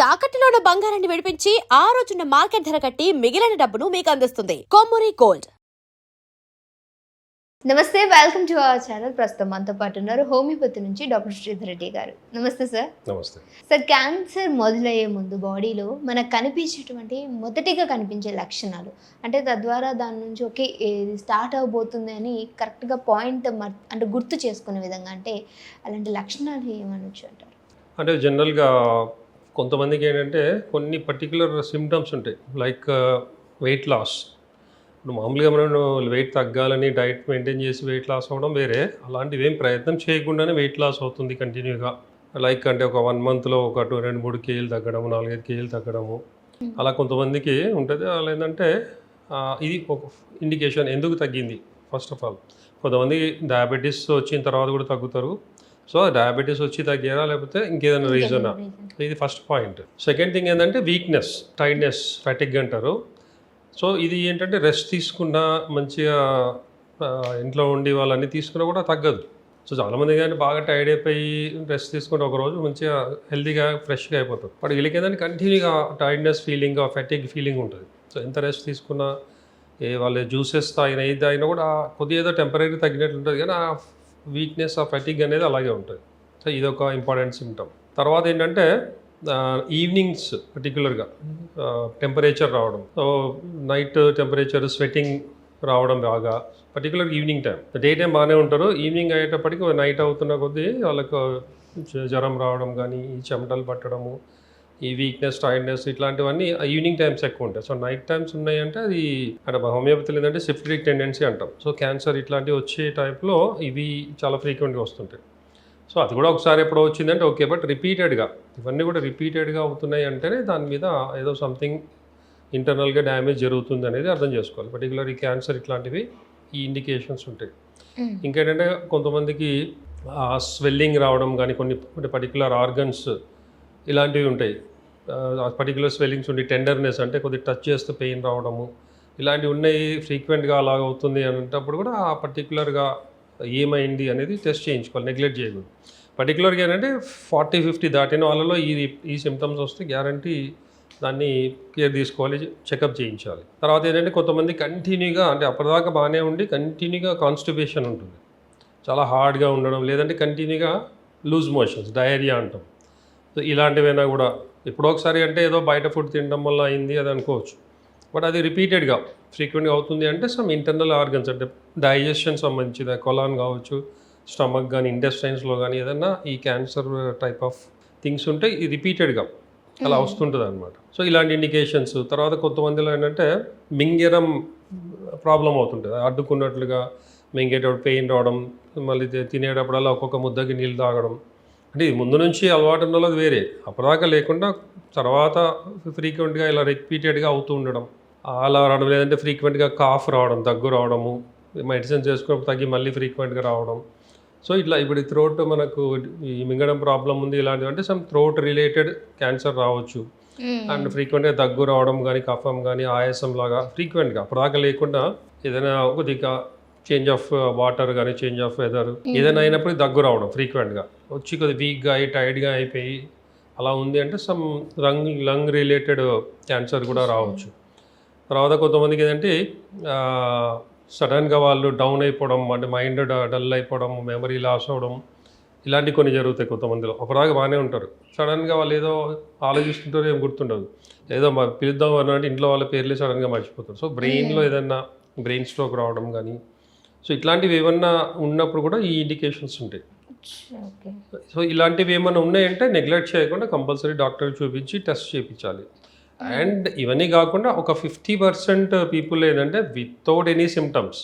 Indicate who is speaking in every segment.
Speaker 1: తాకట్టులో ఉన్న బంగారాన్ని విడిపించి ఆ రోజున్న మార్కెట్ ధర కట్టి మిగిలిన డబ్బును మీకు అందిస్తుంది కొమ్మూరి గోల్డ్.
Speaker 2: నమస్తే, వెల్కమ్ టు అవర్ ఛానల్. ప్రస్తుతం మనతో పాటు ఉన్నారు హోమియోపతి నుంచి డాక్టర్ శ్రీధర్ రెడ్డి గారు. నమస్తే సార్.
Speaker 3: నమస్తే
Speaker 2: సార్, క్యాన్సర్ మొదలయ్యే ముందు బాడీలో మనకు కనిపించేటువంటి మొదటిగా కనిపించే లక్షణాలు అంటే తద్వారా దాని నుంచి ఓకే ఇది స్టార్ట్ అవబోతుంది అని కరెక్ట్గా పాయింట్ అంటే గుర్తు చేసుకునే విధంగా అంటే అలాంటి లక్షణాలు ఏమనొచ్చు అంటారు?
Speaker 3: అంటే జనరల్గా కొంతమందికి ఏంటంటే కొన్ని పర్టికులర్ సిమ్టమ్స్ ఉంటాయి. Like weight loss. ఇప్పుడు మామూలుగా మనం వెయిట్ తగ్గాలని డైట్ మెయింటైన్ చేసి వెయిట్ లాస్ అవ్వడం వేరే, అలాంటివి ఏం ప్రయత్నం చేయకుండానే వెయిట్ లాస్ అవుతుంది కంటిన్యూగా. లైక్ అంటే ఒక 1 మంత్లో ఒక 2-3 కేజీలు తగ్గడము, 4-5 కేజీలు తగ్గడము, అలా కొంతమందికి ఉంటుంది. అలా ఏంటంటే ఇది ఒక ఇండికేషన్ ఎందుకు తగ్గింది. ఫస్ట్ ఆఫ్ ఆల్ కొంతమంది డయాబెటీస్ వచ్చిన తర్వాత కూడా తగ్గుతారు. సో డయాబెటీస్ వచ్చి తగ్గారా లేకపోతే ఇంకేదైనా రీజనా, ఇది ఫస్ట్ పాయింట్. సెకండ్ థింగ్ ఏంటంటే వీక్నెస్, టైర్డ్నెస్, ఫ్యాటిగ్ అంటారు. సో ఇది ఏంటంటే రెస్ట్ తీసుకున్నా మంచిగా ఇంట్లో ఉండి వాళ్ళన్నీ తీసుకున్నా కూడా తగ్గదు. సో చాలామంది కానీ బాగా టైర్డ్ అయిపోయి రెస్ట్ తీసుకుంటే ఒకరోజు మంచిగా హెల్తీగా ఫ్రెష్గా అయిపోతారు. బట్ వీళ్ళకి ఏంటంటే కంటిన్యూగా టైర్డ్నెస్ ఫీలింగ్, ఫ్యాటిగ్ ఫీలింగ్ ఉంటుంది. సో ఎంత రెస్ట్ తీసుకున్నా వాళ్ళు జ్యూసెస్ తాగినా ఏది తాగినా కూడా కొద్దిగా ఏదో టెంపరీ తగ్గినట్లు ఉంటుంది, కానీ ఆ వీక్నెస్, ఆ ఫెటిగ్ అనేది అలాగే ఉంటుంది. సో ఇదొక ఇంపార్టెంట్ సిమ్టమ్. తర్వాత ఏంటంటే ఈవినింగ్స్ పర్టికులర్గా టెంపరేచర్ రావడం, సో నైట్ టెంపరేచర్ స్వెటింగ్ రావడం బాగా, particular evening time. Day time బాగానే ఉంటారు, ఈవినింగ్ అయ్యేటప్పటికి నైట్ అవుతున్న కొద్దీ వాళ్ళకు జ్వరం రావడం కానీ, ఈ చెమటలు పట్టడము, ఈ వీక్నెస్, టైర్డ్నెస్ ఇట్లాంటివన్నీ ఈవినింగ్ టైమ్స్ ఎక్కువ ఉంటాయి. సో నైట్ టైమ్స్ ఉన్నాయంటే అది అంటే హోమియోపతిలో ఏంటంటే సిఫిలిటిక్ టెండెన్సీ అంటాం. సో క్యాన్సర్ ఇట్లాంటివి వచ్చే టైప్లో ఇవి చాలా ఫ్రీక్వెంట్గా వస్తుంటాయి. సో అది కూడా ఒకసారి ఎప్పుడో వచ్చిందంటే ఓకే, బట్ రిపీటెడ్గా ఇవన్నీ కూడా రిపీటెడ్గా అవుతున్నాయి అంటేనే దాని మీద ఏదో సంథింగ్ ఇంటర్నల్గా డ్యామేజ్ జరుగుతుంది అనేది అర్థం చేసుకోవాలి. పర్టికులర్ ఈ క్యాన్సర్ ఇట్లాంటివి ఈ ఇండికేషన్స్ ఉంటాయి. ఇంకేంటంటే కొంతమందికి స్వెల్లింగ్ రావడం కానీ, కొన్ని పర్టికులర్ ఆర్గన్స్ ఇలాంటివి ఉంటాయి. పర్టికులర్ స్వెల్లింగ్స్ ఉండి టెండర్నెస్ అంటే కొద్దిగా టచ్ చేస్తే పెయిన్ రావడము, ఇలాంటివి ఉన్నాయి. ఫ్రీక్వెంట్గా అలాగ అవుతుంది అనేటప్పుడు కూడా ఆ పర్టికులర్గా ఏమైంది అనేది టెస్ట్ చేయించుకోవాలి, నెగ్లెక్ట్ చేయకూడదు. పర్టికులర్గా ఏంటంటే 40-50 దాటిన వాళ్ళలో ఈ సిమ్టమ్స్ వస్తే గ్యారంటీ దాన్ని కేర్ తీసుకోవాలి, చెకప్ చేయించాలి. తర్వాత ఏంటంటే కొంతమంది కంటిన్యూగా అంటే అప్పటిదాకా బాగానే ఉండి కంటిన్యూగా కాన్స్టిపేషన్ ఉంటుంది, చాలా హార్డ్గా ఉండడం, లేదంటే కంటిన్యూగా లూజ్ మోషన్స్, డయేరియా అంటాం. సో ఇలాంటివైనా కూడా ఎప్పుడో ఒకసారి అంటే ఏదో బయట ఫుడ్ తినడం వల్ల అయింది అది అనుకోవచ్చు, బట్ అది రిపీటెడ్గా ఫ్రీక్వెంట్గా అవుతుంది అంటే సమ్ ఇంటర్నల్ ఆర్గన్స్ అంటే డైజెషన్ సంబంధించిన కొలాన్ కావచ్చు, స్టమక్ కానీ, ఇంటెస్టైన్స్లో కానీ ఏదన్నా ఈ క్యాన్సర్ టైప్ ఆఫ్ థింగ్స్ ఉంటే ఈ రిపీటెడ్గా అలా వస్తుంటుంది అనమాట. సో ఇలాంటి ఇండికేషన్స్. తర్వాత కొంతమందిలో ఏంటంటే మింగేయడం ప్రాబ్లం అవుతుంటుంది, అడ్డుకున్నట్లుగా మింగేటప్పుడు పెయిన్ రావడం, మళ్ళీ తినేటప్పుడల్లా ఒక్కొక్క ముద్దకి నీళ్ళు తాగడం. అంటే ఇది ముందు నుంచి అలవాటు ఉన్నది వేరే, అప్పటిదాకా లేకుండా తర్వాత ఫ్రీక్వెంట్గా ఇలా రిపీటెడ్గా అవుతూ ఉండడం, అలా రావడం. లేదంటే ఫ్రీక్వెంట్గా కాఫ్ రావడం, దగ్గు రావడము, మెడిసిన్స్ చేసుకుని తగ్గి మళ్ళీ ఫ్రీక్వెంట్గా రావడం. సో ఇట్లా ఇప్పుడు థ్రోట్ మనకు ఈ మింగడం ప్రాబ్లం ఉంది, ఇలాంటివి అంటే సమ్ థ్రోట్ రిలేటెడ్ క్యాన్సర్ రావచ్చు. అండ్ ఫ్రీక్వెంట్గా దగ్గు రావడం కానీ, కఫం కానీ, ఆయాసం లాగా ఫ్రీక్వెంట్గా అప్పటిదాకా లేకుండా ఏదైనా కొద్దిగా చేంజ్ ఆఫ్ వాటర్ కానీ, చేంజ్ ఆఫ్ వెదర్ ఏదైనా అయినప్పుడు దగ్గు రావడం ఫ్రీక్వెంట్గా వచ్చి కొద్దిగా వీక్గా అయి టైర్డ్గా అయిపోయి అలా ఉంది అంటే సమ్ లంగ్ రిలేటెడ్ క్యాన్సర్ కూడా రావచ్చు. తర్వాత కొంతమందికి ఏంటంటే సడన్గా వాళ్ళు డౌన్ అయిపోవడం, అంటే మైండ్ డల్ అయిపోవడం, మెమరీ లాస్ అవ్వడం, ఇలాంటివి కొన్ని జరుగుతాయి కొంతమందిలో. అప్పటిదాకా బాగానే ఉంటారు, సడన్గా వాళ్ళు ఏదో ఆలోచిస్తుంటారో ఏం గుర్తుండదు, ఏదో పిలుద్దాం అన్నట్టు ఇంట్లో వాళ్ళ పేర్లే సడన్గా మర్చిపోతారు. సో బ్రెయిన్లో ఏదన్నా బ్రెయిన్ స్ట్రోక్ రావడం కానీ, సో ఇట్లాంటివి ఏమన్నా ఉన్నప్పుడు కూడా ఈ ఇండికేషన్స్ ఉంటాయి. సో ఇలాంటివి ఏమైనా ఉన్నాయంటే నెగ్లెక్ట్ చేయకుండా కంపల్సరీ డాక్టర్ చూపించి టెస్ట్ చేయించాలి. అండ్ ఇవన్నీ కాకుండా ఒక 50% పీపుల్ ఏంటంటే వితౌట్ ఎనీ సిమ్టమ్స్.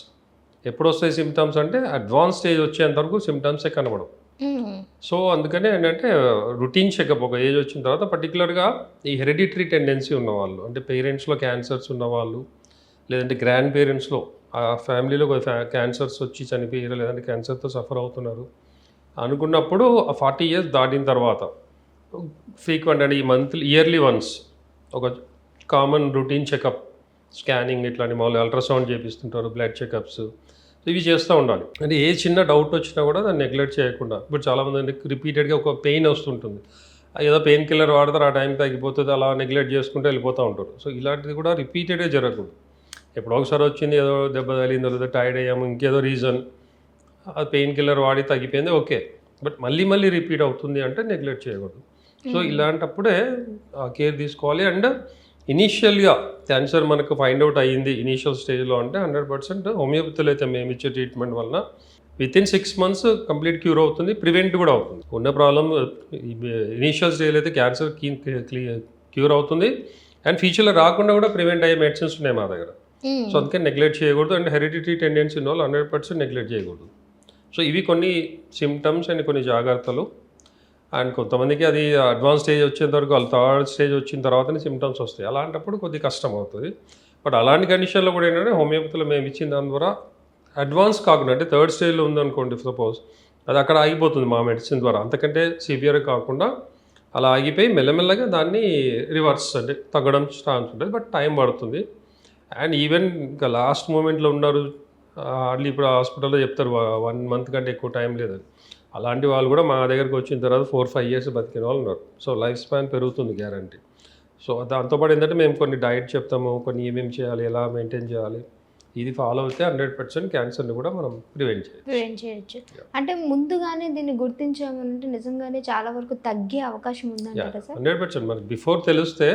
Speaker 3: ఎప్పుడు వస్తాయి సిమ్టమ్స్ అంటే అడ్వాన్స్ స్టేజ్ వచ్చేంత వరకు సిమ్టమ్సే కనబడవు. సో అందుకనే ఏంటంటే రొటీన్ చెకప్ ఒక ఏజ్ వచ్చిన తర్వాత, పర్టికులర్గా ఈ హెరిడిటరీ టెండెన్సీ ఉన్నవాళ్ళు అంటే పేరెంట్స్లో క్యాన్సర్స్ ఉన్నవాళ్ళు, లేదంటే గ్రాండ్ పేరెంట్స్లో ఆ ఫ్యామిలీలో క్యాన్సర్స్ వచ్చి చనిపోయారు, లేదంటే క్యాన్సర్తో సఫర్ అవుతున్నారు అనుకున్నప్పుడు 40 years దాటిన తర్వాత ఫ్రీక్వెంట్ అంటే ఈ ఇయర్లీ వన్స్ ఒక కామన్ రొటీన్ చెకప్, స్కానింగ్ ఇట్లాంటి మామూలు అల్ట్రాసౌండ్ చేపిస్తుంటారు, బ్లడ్ చెకప్స్ ఇవి చేస్తూ ఉండాలి. అంటే ఏ చిన్న డౌట్ వచ్చినా కూడా దాన్ని నెగ్లెక్ట్ చేయకుండా. ఇప్పుడు చాలామంది రిపీటెడ్గా ఒక పెయిన్ వస్తుంటుంది, ఏదో పెయిన్ కిల్లర్ వాడతారు, ఆ టైం తగ్గిపోతుంది, అలా నెగ్లెక్ట్ చేసుకుంటూ వెళ్ళిపోతూ ఉంటారు. సో ఇలాంటిది కూడా రిపీటెడ్గా జరగకూడదు. ఎప్పుడో ఒకసారి వచ్చింది, ఏదో దెబ్బ తగిలింది, లేదా టైర్డ్ అయ్యాము, ఇంకేదో రీజన్, ఆ పెయిన్ కిల్లర్ వాడి తగ్గిపోయింది, ఓకే. బట్ మళ్ళీ మళ్ళీ రిపీట్ అవుతుంది అంటే నెగ్లెక్ట్ చేయకూడదు. సో ఇలాంటప్పుడే కేర్ తీసుకోవాలి. అండ్ ఇనీషియల్గా క్యాన్సర్ మనకు ఫైండ్ అవుట్ అయ్యింది ఇనీషియల్ స్టేజ్లో అంటే 100% హోమియోపతిలో అయితే మేము ఇచ్చే ట్రీట్మెంట్ వలన వితిన్ 6 months కంప్లీట్ క్యూర్ అవుతుంది, ప్రివెంట్ కూడా అవుతుంది. ఉన్న ప్రాబ్లం ఇనీషియల్ స్టేజ్లో అయితే క్యాన్సర్ క్యూర్ అవుతుంది, అండ్ ఫ్యూచర్లో రాకుండా కూడా ప్రివెంట్ అయ్యే మెడిసిన్స్ ఉన్నాయి మా దగ్గర. సో అందుకే నెగ్లెక్ట్ చేయకూడదు. అండ్ హెరిడిటరీ టెండెన్సీ ఉన్న వాళ్ళు 100% నెగ్లెక్ట్ చేయకూడదు. సో ఇవి కొన్ని సిమ్టమ్స్ అండ్ కొన్ని జాగ్రత్తలు. అండ్ కొంతమందికి అది అడ్వాన్స్ స్టేజ్ వచ్చేంత వరకు, వాళ్ళు థర్డ్ స్టేజ్ వచ్చిన తర్వాతనే సిమ్టమ్స్ వస్తాయి. అలాంటప్పుడు కొద్దిగా కష్టం అవుతుంది. బట్ అలాంటి కండిషన్లో కూడా ఏంటంటే హోమియోపతిలో మేము ఇచ్చిన దాని ద్వారా అడ్వాన్స్ కాకుండా, అంటే థర్డ్ స్టేజ్లో ఉందనుకోండి సపోజ్, అది అక్కడ ఆగిపోతుంది మా మెడిసిన్ ద్వారా. అంతకంటే సివియర్ కాకుండా అలా ఆగిపోయి మెల్లమెల్లగా దాన్ని రివర్స్ అంటే తగ్గడం ఛాన్స్ ఉంటుంది. బట్ టైం పడుతుంది. అండ్ ఈవెన్ ఇంకా లాస్ట్ మూమెంట్లో ఉన్నారు, హార్డ్లీ ఇప్పుడు హాస్పిటల్లో చెప్తారు 1 month కంటే ఎక్కువ టైం లేదని. అలాంటి వాళ్ళు కూడా మా దగ్గరకు వచ్చిన తర్వాత 4-5 years బతికిన వాళ్ళు ఉన్నారు. సో లైఫ్ స్పాన్ పెరుగుతుంది గ్యారంటీ. సో దాంతోపాటు ఏంటంటే మేము కొన్ని డైట్ చెప్తాము, కొన్ని ఏమేమి చేయాలి, ఎలా మెయింటైన్ చేయాలి, ఇది ఫాలో అయితే 100% క్యాన్సర్ని కూడా మనం ప్రివెంట్
Speaker 2: చేయొచ్చు. అంటే ముందుగానే దీన్ని గుర్తించామంటే నిజంగానే చాలా వరకు తగ్గే అవకాశం ఉందంటారా సార్?
Speaker 3: 100%. మనకి బిఫోర్ తెలిస్తే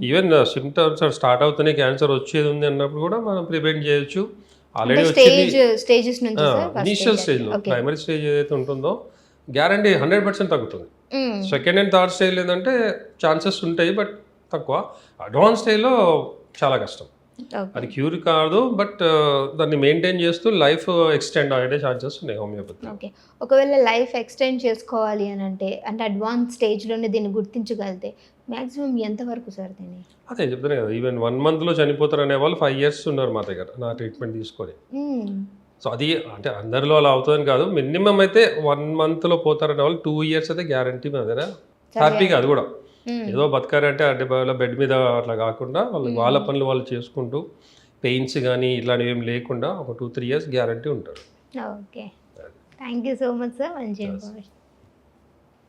Speaker 3: ఈవెన్ సిమ్టమ్స్ స్టార్ట్ అవుతూనే క్యాన్సర్ వచ్చేది ఉంది అన్నప్పుడు కూడా మనం ప్రివెంట్ చేయొచ్చు. ఆల్రెడీ
Speaker 2: స్టేజెస్ నుంచి
Speaker 3: ఇనీషియల్ స్టేజ్లో ప్రైమరీ స్టేజ్ ఏదైతే ఉంటుందో గ్యారంటీ 100% తగ్గుతుంది. సెకండ్ అండ్ థర్డ్ స్టేజ్ లేదంటే ఛాన్సెస్ ఉంటాయి, బట్ తక్కువ. అడ్వాన్స్ స్టేజ్లో చాలా కష్టం. అది క్యూర్ కాదు, బట్ దాన్ని మెయింటైన్ చేస్తూ లైఫ్ ఎక్స్టెండ్ అయ్యే ఛాన్సెస్ ఉన్నాయి హోమియోపతి.
Speaker 2: ఓకే, ఒకవేళ లైఫ్ ఎక్స్టెండ్ చేసుకోవాలి అని అంటే అడ్వాన్స్ స్టేజ్లోనే దీన్ని గుర్తించగలిగితే మ్యాక్సిమం ఎంతవరకు సార్ దీన్ని?
Speaker 3: అదే చెప్తాను కదా, ఈవెన్ 1 monthలో చనిపోతారు అనే వాళ్ళు 5 years ఉన్నారు మా దగ్గర నా ట్రీట్మెంట్ తీసుకొని. సో అది అంటే అందరిలో అలా అవుతుందని కాదు, మినిమం అయితే 1 monthలో పోతారనే వాళ్ళు 2 years అయితే గ్యారంటీ మా దగ్గర. హ్యాపీగా అది కూడా ఏదో బతకారంటే అంటే బెడ్ మీద అట్లా కాకుండా వాళ్ళ పనులు వాళ్ళు చేసుకుంటూ పెయిన్స్ కానీ ఇట్లాంటివి ఏం లేకుండా ఒక 2-3 years గ్యారంటీ ఉంటారు.
Speaker 2: Okay, thank you so much sir, మంచి ఇన్ఫర్మేషన్.